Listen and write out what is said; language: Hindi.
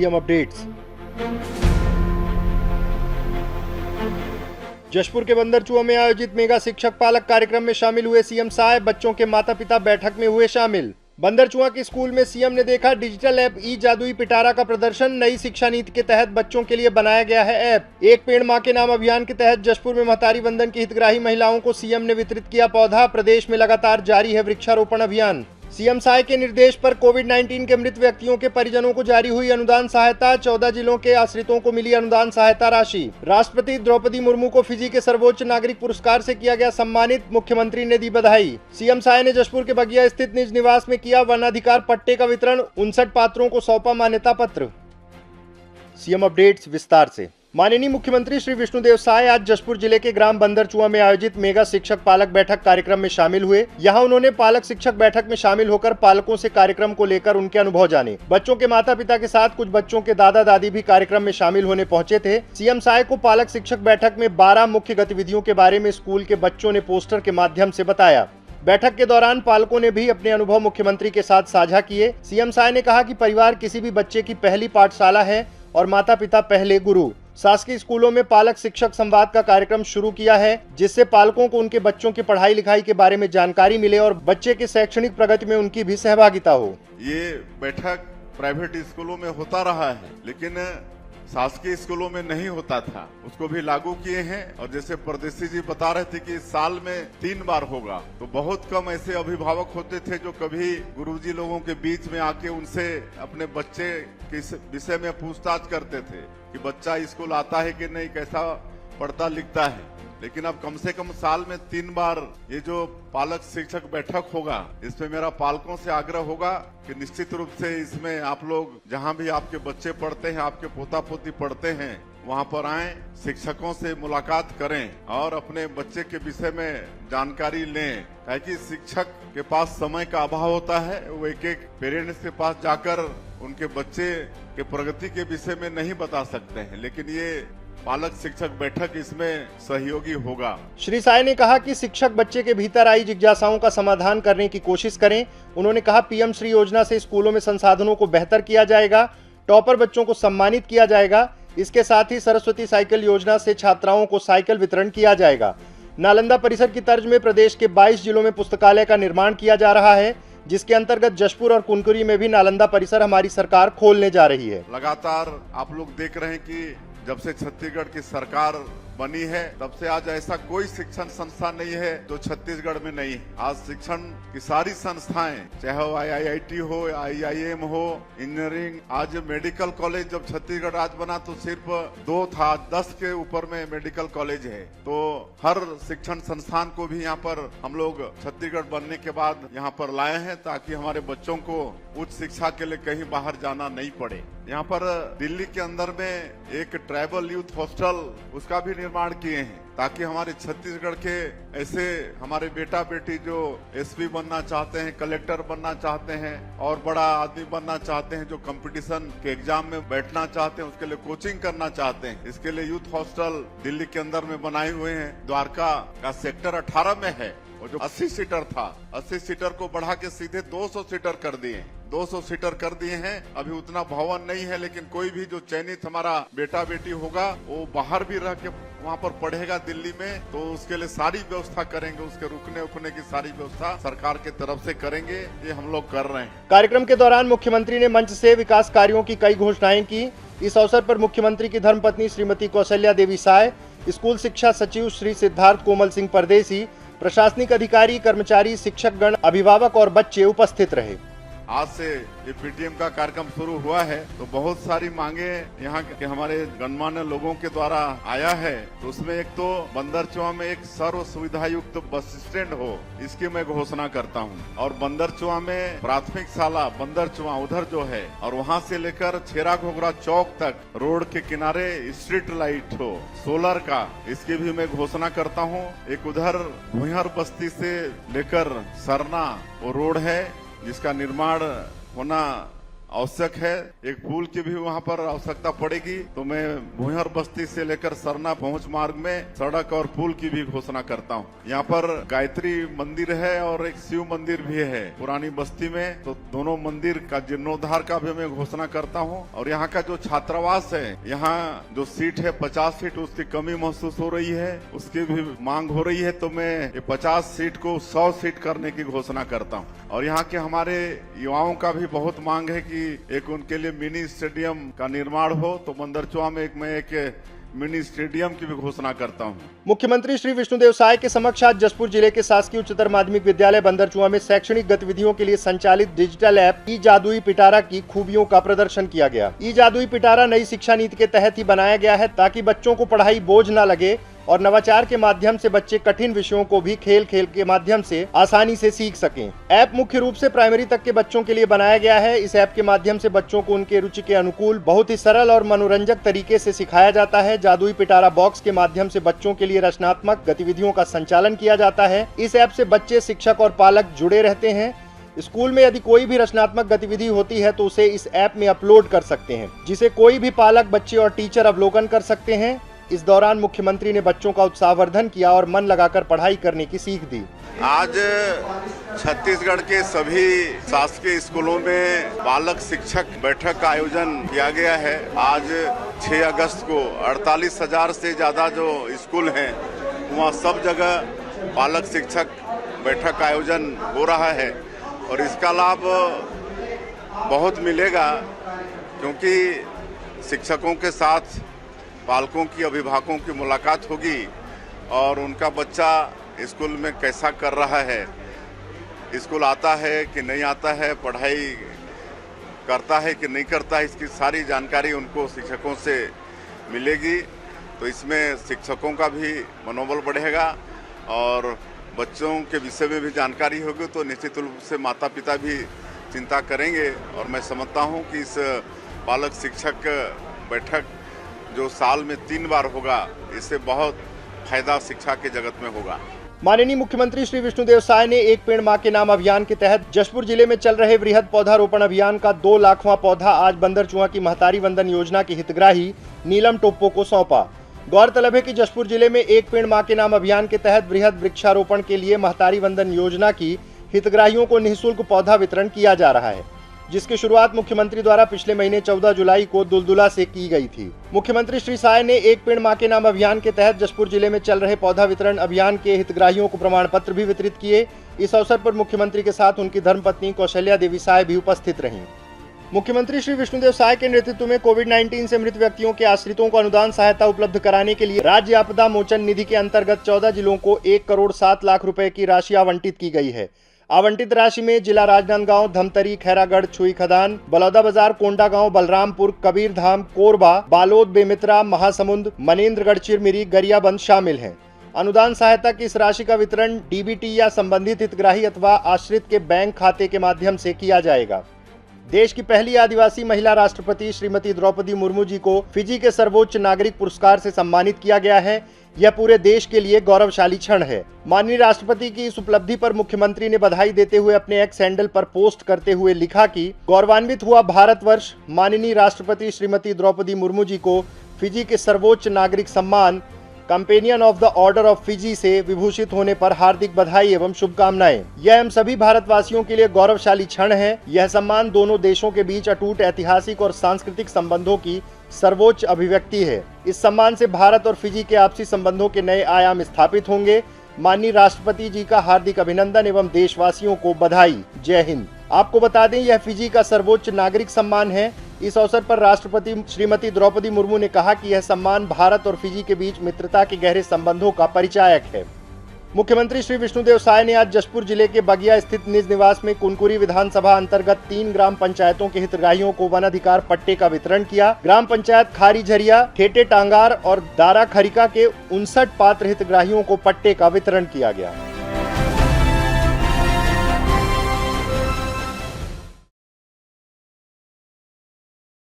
CM updates. जशपुर के बंदरचुआ में आयोजित मेगा शिक्षक पालक कार्यक्रम में शामिल हुए सीएम साय। बच्चों के माता पिता बैठक में हुए शामिल। बंदरचुआ के स्कूल में सीएम ने देखा डिजिटल ऐप ई जादुई पिटारा का प्रदर्शन। नई शिक्षा नीति के तहत बच्चों के लिए बनाया गया है ऐप। एक पेड़ मां के नाम अभियान के तहत जशपुर में महतारी वंदन की हितग्राही महिलाओं को सीएम ने वितरित किया पौधा। प्रदेश में लगातार जारी है वृक्षारोपण अभियान। सीएम साय के निर्देश पर कोविड-19 के मृत व्यक्तियों के परिजनों को जारी हुई अनुदान सहायता। 14 जिलों के आश्रितों को मिली अनुदान सहायता राशि। राष्ट्रपति द्रौपदी मुर्मू को फिजी के सर्वोच्च नागरिक पुरस्कार से किया गया सम्मानित। मुख्यमंत्री ने दी बधाई। सीएम साय ने जशपुर के बगिया स्थित निज निवास में किया वनाधिकार पट्टे का वितरण। 59 पात्रों को सौंपा मान्यता पत्र। सीएम अपडेट्स विस्तार से। माननीय मुख्यमंत्री श्री विष्णुदेव साय आज जशपुर जिले के ग्राम बंदरचुआ में आयोजित मेगा शिक्षक पालक बैठक कार्यक्रम में शामिल हुए। यहां उन्होंने पालक शिक्षक बैठक में शामिल होकर पालकों से कार्यक्रम को लेकर उनके अनुभव जाने। बच्चों के माता पिता के साथ कुछ बच्चों के दादा दादी भी कार्यक्रम में शामिल होने पहुंचे थे। सीएम साय को पालक शिक्षक बैठक में 12 मुख्य गतिविधियों के बारे में स्कूल के बच्चों ने पोस्टर के माध्यम से बताया। बैठक के दौरान पालकों ने भी अपने अनुभव मुख्यमंत्री के साथ साझा किए। सीएम साय ने कहा कि परिवार किसी भी बच्चे की पहली पाठशाला है और माता पिता पहले गुरु। शासकीय स्कूलों में पालक शिक्षक संवाद का कार्यक्रम शुरू किया है, जिससे पालकों को उनके बच्चों की पढ़ाई लिखाई के बारे में जानकारी मिले और बच्चे के शैक्षणिक प्रगति में उनकी भी सहभागिता हो। ये बैठक प्राइवेट स्कूलों में होता रहा है, लेकिन शासकीय स्कूलों में नहीं होता था। उसको भी लागू किए हैं और जैसे परदेसी जी बता रहे थे कि साल में 3 बार होगा, तो बहुत कम ऐसे अभिभावक होते थे जो कभी गुरुजी लोगों के बीच में आके उनसे अपने बच्चे के विषय में पूछताछ करते थे कि बच्चा स्कूल आता है कि नहीं, कैसा पढ़ता लिखता है। लेकिन अब कम से कम साल में 3 बार ये जो पालक शिक्षक बैठक होगा, इसमें मेरा पालकों से आग्रह होगा कि निश्चित रूप से इसमें आप लोग जहां भी आपके बच्चे पढ़ते हैं, आपके पोता पोती पढ़ते हैं, वहां पर आएं, शिक्षकों से मुलाकात करें और अपने बच्चे के विषय में जानकारी लें। ताकि शिक्षक के पास समय का अभाव होता है, वो एक एक पेरेंट्स के पास जाकर उनके बच्चे के प्रगति के विषय में नहीं बता सकते हैं, लेकिन ये पालक शिक्षक बैठक इसमें सहयोगी होगा। श्री साय ने कहा कि शिक्षक बच्चे के भीतर आई जिज्ञासाओं का समाधान करने की कोशिश करें। उन्होंने कहा पीएम श्री योजना से स्कूलों में संसाधनों को बेहतर किया जाएगा, टॉपर बच्चों को सम्मानित किया जाएगा। इसके साथ ही सरस्वती साइकिल योजना से छात्राओं को साइकिल वितरण किया जाएगा। नालंदा परिसर की तर्ज में प्रदेश के 22 जिलों में पुस्तकालय का निर्माण किया जा रहा है, जिसके अंतर्गत जशपुर और कुनकुरी में भी नालंदा परिसर हमारी सरकार खोलने जा रही है। लगातार आप लोग देख रहे हैं कि जब से छत्तीसगढ़ की सरकार बनी है, तब से आज ऐसा कोई शिक्षण संस्था नहीं है जो छत्तीसगढ़ में नहीं है। आज शिक्षण की सारी संस्थाएं, चाहे वो IIT हो, IIM हो, इंजीनियरिंग, आज मेडिकल कॉलेज जब छत्तीसगढ़ राज्य बना तो सिर्फ 2 था, 10 के ऊपर में मेडिकल कॉलेज है। तो हर शिक्षण संस्थान को भी यहाँ पर हम लोग छत्तीसगढ़ बनने के बाद यहाँ पर लाए हैं, ताकि हमारे बच्चों को उच्च शिक्षा के लिए कहीं बाहर जाना नहीं पड़े। यहाँ पर दिल्ली के अंदर में एक ट्राइबल यूथ हॉस्टल, उसका भी निर्माण किए हैं, ताकि हमारे छत्तीसगढ़ के ऐसे हमारे बेटा बेटी जो एसपी बनना चाहते हैं, कलेक्टर बनना चाहते हैं और बड़ा आदमी बनना चाहते हैं, जो कंपटीशन के एग्जाम में बैठना चाहते हैं, उसके लिए कोचिंग करना चाहते हैं, इसके लिए यूथ हॉस्टल दिल्ली के अंदर में बनाए हुए हैं। द्वारका का सेक्टर 18 में है, वो जो 80 सीटर था, 80 सीटर को बढ़ा के सीधे 200 सीटर कर दिए। 200 सीटर कर दिए हैं। अभी उतना भवन नहीं है, लेकिन कोई भी जो चयनित हमारा बेटा बेटी होगा वो बाहर भी रह के वहाँ पर पढ़ेगा दिल्ली में, तो उसके लिए सारी व्यवस्था करेंगे। उसके रुकने उकने की सारी व्यवस्था सरकार के तरफ से करेंगे। ये हम लोग कर रहे हैं। कार्यक्रम के दौरान मुख्यमंत्री ने मंच से विकास कार्यों की कई घोषणाएं की। इस अवसर पर मुख्यमंत्री की धर्मपत्नी श्रीमती कौशल्या देवी साय, स्कूल शिक्षा सचिव श्री सिद्धार्थ कोमल सिंह परदेसी, प्रशासनिक अधिकारी, कर्मचारी, शिक्षकगण, अभिभावक और बच्चे उपस्थित रहे। आज से ये पीटीएम का कार्यक्रम शुरू हुआ है, तो बहुत सारी मांगे यहाँ के हमारे गणमान्य लोगों के द्वारा आया है। तो उसमें एक तो बंदरचुआ में एक सर्व सुविधा युक्त बस स्टैंड हो, इसकी मैं घोषणा करता हूँ। और बंदरचुआ में प्राथमिक शाला बंदरचुआ उधर जो है, और वहाँ से लेकर छेरा घोघरा चौक तक रोड के किनारे स्ट्रीट लाइट हो सोलर का, इसकी भी मैं घोषणा करता हूँ। एक उधर भुइहर बस्ती से लेकर सरना वो रोड है, जिसका निर्माण होना आवश्यक है। एक पुल की भी वहाँ पर आवश्यकता पड़ेगी। तो मैं भुइहर बस्ती से लेकर सरना पहुंच मार्ग में सड़क और पुल की भी घोषणा करता हूँ। यहाँ पर गायत्री मंदिर है और एक शिव मंदिर भी है पुरानी बस्ती में, तो दोनों मंदिर का जीर्णोद्धार का भी मैं घोषणा करता हूँ। और यहाँ का जो छात्रावास है, यहाँ जो सीट है 50 सीट, उसकी कमी महसूस हो रही है, उसकी भी मांग हो रही है। तो मैं ये 50 सीट को 100 सीट करने की घोषणा करता हूँ। और यहाँ के हमारे युवाओं का भी बहुत मांग है कि एक उनके लिए मिनी स्टेडियम का निर्माण हो। तो बंदरचुआ में मैं एक मिनी स्टेडियम की भी घोषणा करता हूँ। मुख्यमंत्री श्री विष्णुदेव साय के समक्ष आज जशपुर जिले के शासकीय उच्चतर माध्यमिक विद्यालय बंदरचुआ में शैक्षणिक गतिविधियों के लिए संचालित डिजिटल ऐप ई जादुई पिटारा की खूबियों का प्रदर्शन किया गया। ई जादुई पिटारा नई शिक्षा नीति के तहत ही बनाया गया है ताकि बच्चों को पढ़ाई बोझ न लगे और नवाचार के माध्यम से बच्चे कठिन विषयों को भी खेल खेल के माध्यम से आसानी से सीख सकें। ऐप मुख्य रूप से प्राइमरी तक के बच्चों के लिए बनाया गया है। इस ऐप के माध्यम से बच्चों को उनके रुचि के अनुकूल बहुत ही सरल और मनोरंजक तरीके से सिखाया जाता है। जादुई पिटारा बॉक्स के माध्यम से बच्चों के लिए रचनात्मक गतिविधियों का संचालन किया जाता है। इस ऐप से बच्चे, शिक्षक और पालक जुड़े रहते हैं। स्कूल में यदि कोई भी रचनात्मक गतिविधि होती है तो उसे इस ऐप में अपलोड कर सकते हैं, जिसे कोई भी पालक, बच्चे और टीचर अवलोकन कर सकते हैं। इस दौरान मुख्यमंत्री ने बच्चों का उत्साहवर्धन किया और मन लगाकर पढ़ाई करने की सीख दी। आज छत्तीसगढ़ के सभी शासकीय स्कूलों में बालक शिक्षक बैठक का आयोजन किया गया है। आज 6 अगस्त को 48,000 से ज्यादा जो स्कूल हैं वहाँ सब जगह बालक शिक्षक बैठक का आयोजन हो रहा है और इसका लाभ बहुत मिलेगा, क्योंकि शिक्षकों के साथ पालकों की, अभिभावकों की मुलाकात होगी और उनका बच्चा स्कूल में कैसा कर रहा है, स्कूल आता है कि नहीं आता है, पढ़ाई करता है कि नहीं करता है, इसकी सारी जानकारी उनको शिक्षकों से मिलेगी। तो इसमें शिक्षकों का भी मनोबल बढ़ेगा और बच्चों के विषय में भी जानकारी होगी, तो निश्चित रूप से माता पिता भी चिंता करेंगे। और मैं समझता हूँ कि इस पालक शिक्षक बैठक जो साल में 3 बार होगा, इससे बहुत फायदा शिक्षा के जगत में होगा। माननीय मुख्यमंत्री श्री विष्णुदेव साय ने एक पेड़ मां के नाम अभियान के तहत जशपुर जिले में चल रहे वृहद पौधारोपण अभियान का 2 लाखवां पौधा आज बंदरचुआ की महतारी वंदन योजना की हितग्राही नीलम टोप्पो को सौंपा। गौरतलब है कि जशपुर जिले में एक पेड़ मां के नाम अभियान के तहत वृहद वृक्षारोपण के लिए महतारी वंदन योजना की हितग्राहियों को निःशुल्क पौधा वितरण किया जा रहा है, जिसकी शुरुआत मुख्यमंत्री द्वारा पिछले महीने 14 जुलाई को दुलदुला से की गई थी। मुख्यमंत्री श्री साय ने एक पेड़ मां के नाम अभियान के तहत जशपुर जिले में चल रहे पौधा वितरण अभियान के हितग्राहियों को प्रमाण पत्र भी वितरित किए। इस अवसर पर मुख्यमंत्री के साथ उनकी धर्मपत्नी कौशल्या देवी साय भी उपस्थित रहीं। मुख्यमंत्री श्री विष्णुदेव साय के नेतृत्व में कोविड-19 से मृत व्यक्तियों के आश्रितों को अनुदान सहायता उपलब्ध कराने के लिए राज्य आपदा मोचन निधि के अंतर्गत 14 जिलों को 1 करोड़ 7 लाख रुपए की राशि आवंटित की गई है। आवंटित राशि में जिला राजनांदगांव, धमतरी, खैरागढ़, छुई खदान, बलौदा बाजार, कोंडागांव, बलरामपुर, कबीरधाम, कोरबा, बालोद, बेमित्रा, महासमुंद, मनेन्द्रगढ़, चिरमिरी, गरियाबंद शामिल हैं। अनुदान सहायता की इस राशि का वितरण डीबीटी या संबंधित हितग्राही अथवा आश्रित के बैंक खाते के माध्यम से किया जाएगा। देश की पहली आदिवासी महिला राष्ट्रपति श्रीमती द्रौपदी मुर्मू जी को फिजी के सर्वोच्च नागरिक पुरस्कार से सम्मानित किया गया है। यह पूरे देश के लिए गौरवशाली क्षण है। माननीय राष्ट्रपति की इस उपलब्धि पर मुख्यमंत्री ने बधाई देते हुए अपने एक्स हैंडल पर पोस्ट करते हुए लिखा कि गौरवान्वित हुआ भारतवर्ष माननीय राष्ट्रपति श्रीमती द्रौपदी मुर्मू जी को फिजी के सर्वोच्च नागरिक सम्मान companion of the order of Fiji से विभूषित होने पर हार्दिक बधाई एवं शुभकामनाएं। यह हम सभी भारतवासियों के लिए गौरवशाली क्षण है। यह सम्मान दोनों देशों के बीच अटूट ऐतिहासिक और सांस्कृतिक संबंधों की सर्वोच्च अभिव्यक्ति है। इस सम्मान से भारत और फिजी के आपसी संबंधों के नए आयाम स्थापित होंगे। माननीय राष्ट्रपति जी का हार्दिक अभिनंदन एवं देशवासियों को बधाई। जय हिंद। आपको बता दें, यह फिजी का सर्वोच्च नागरिक सम्मान है। इस अवसर पर राष्ट्रपति श्रीमती द्रौपदी मुर्मू ने कहा कि यह सम्मान भारत और फिजी के बीच मित्रता के गहरे संबंधों का परिचायक है। मुख्यमंत्री श्री विष्णुदेव साय ने आज जशपुर जिले के बगिया स्थित निज निवास में कुनकुरी विधानसभा अंतर्गत 3 ग्राम पंचायतों के हितग्राहियों को वन अधिकार पट्टे का वितरण किया। ग्राम पंचायत खारी झरिया, ठेटे टांगार और दारा खरिका के 59 पात्र हितग्राहियों को पट्टे का वितरण किया गया।